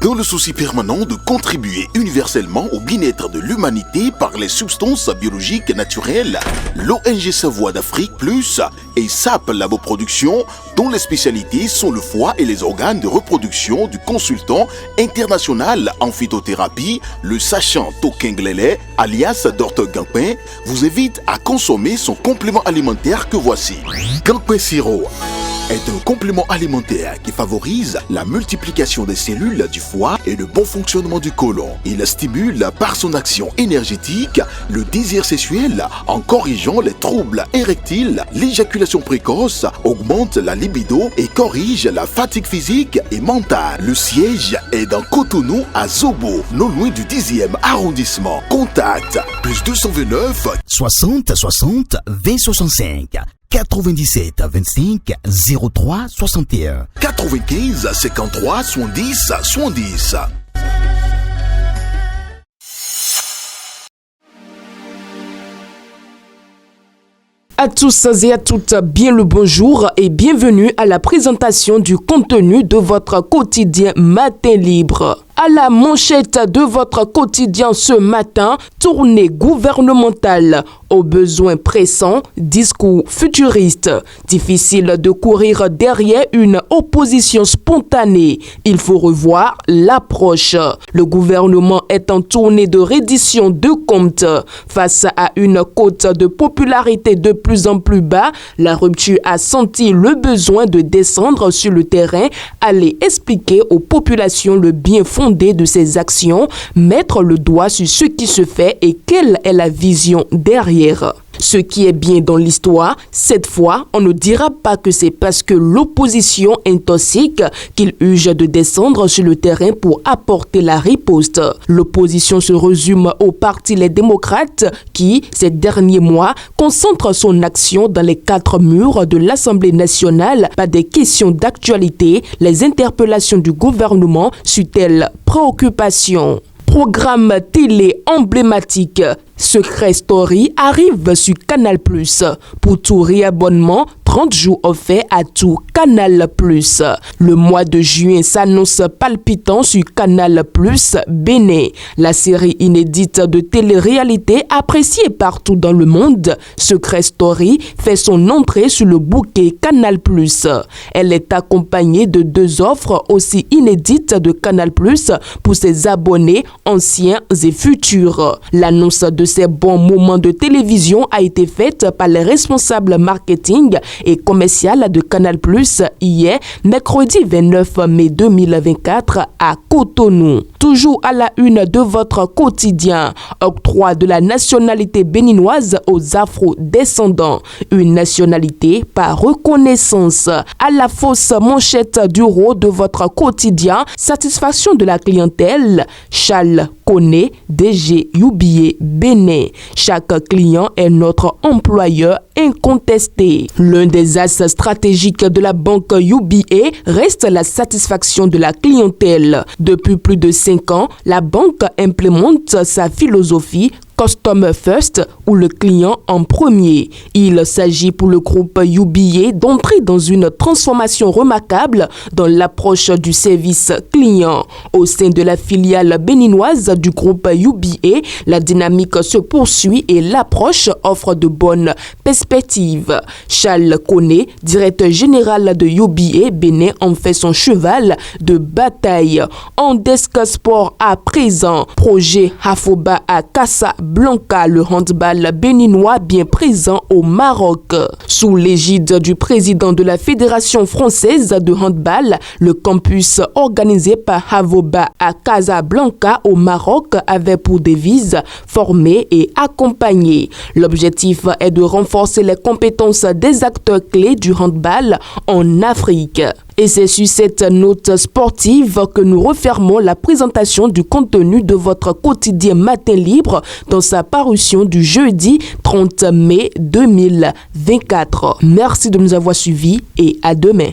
Dans le souci permanent de contribuer universellement au bien-être de l'humanité par les substances biologiques naturelles, l'ONG Savoie d'Afrique Plus et SAP Laboproduction, dont les spécialités sont le foie et les organes de reproduction du consultant international en phytothérapie, le sachant Tokenglele, alias Dr Gampin, vous invite à consommer son complément alimentaire que voici. Gampin Siro est un complément alimentaire qui favorise la multiplication des cellules du foie et le bon fonctionnement du côlon. Il stimule par son action énergétique le désir sexuel en corrigeant les troubles érectiles, l'éjaculation précoce, augmente la libido et corrige la fatigue physique et mentale. Le siège est dans Cotonou à Zobo, non loin du 10e arrondissement. Contact plus 229 60 60 20 65 97 25 03 61 95 53 70 70. À tous et à toutes, bien le bonjour et bienvenue à la présentation du contenu de votre quotidien Matin Libre. À la manchette de votre quotidien ce matin, tournée gouvernementale aux besoins pressants, discours futuristes. Difficile de courir derrière une opposition spontanée. Il faut revoir l'approche. Le gouvernement est en tournée de reddition de comptes. Face à une cote de popularité de plus en plus bas, la rupture a senti le besoin de descendre sur le terrain, aller expliquer aux populations le bien fondé de ses actions, mettre le doigt sur ce qui se fait et quelle est la vision derrière. Ce qui est bien dans l'histoire, cette fois, on ne dira pas que c'est parce que l'opposition est toxique qu'il urge de descendre sur le terrain pour apporter la riposte. L'opposition se résume au parti Les Démocrates qui, ces derniers mois, concentre son action dans les 4 murs de l'Assemblée nationale par des questions d'actualité, les interpellations du gouvernement sur telles préoccupations. Programme télé emblématique. Secret Story arrive sur Canal+. Pour tout réabonnement, 30 jours offerts à tout Canal+. Le mois de juin s'annonce palpitant sur Canal+, Bénin. La série inédite de télé-réalité appréciée partout dans le monde, Secret Story fait son entrée sur le bouquet Canal+. Elle est accompagnée de 2 offres aussi inédites de Canal+, pour ses abonnés anciens et futurs. L'annonce de ces bons moments de télévision a été faite par les responsables marketing et commercial de Canal+ hier, mercredi 29 mai 2024 à Cotonou. Toujours à la une de votre quotidien, octroi de la nationalité béninoise aux afro-descendants. Une nationalité par reconnaissance. À la fausse manchette du rôle de votre quotidien, satisfaction de la clientèle, Charles Koné, DG UBA Bénin. Chaque client est notre employeur incontesté. L'un des axes stratégiques de la banque UBA reste la satisfaction de la clientèle. Depuis plus de 5 ans, la banque implémente sa philosophie Customer First ou le client en premier. Il s'agit pour le groupe UBA d'entrer dans une transformation remarquable dans l'approche du service client. Au sein de la filiale béninoise du groupe UBA, la dynamique se poursuit et l'approche offre de bonnes perspectives. Charles Koné, directeur général de UBA Bénin, en fait son cheval de bataille. En desk sport à présent, projet Hafoba à Casablanca, le handball béninois bien présent au Maroc. Sous l'égide du président de la Fédération française de handball, le campus organisé par Havoba à Casablanca au Maroc avait pour devise former et accompagner. L'objectif est de renforcer les compétences des acteurs clés du handball en Afrique. Et c'est sur cette note sportive que nous refermons la présentation du contenu de votre quotidien Matin Libre dans sa parution du jeudi 30 mai 2024. Merci de nous avoir suivis et à demain.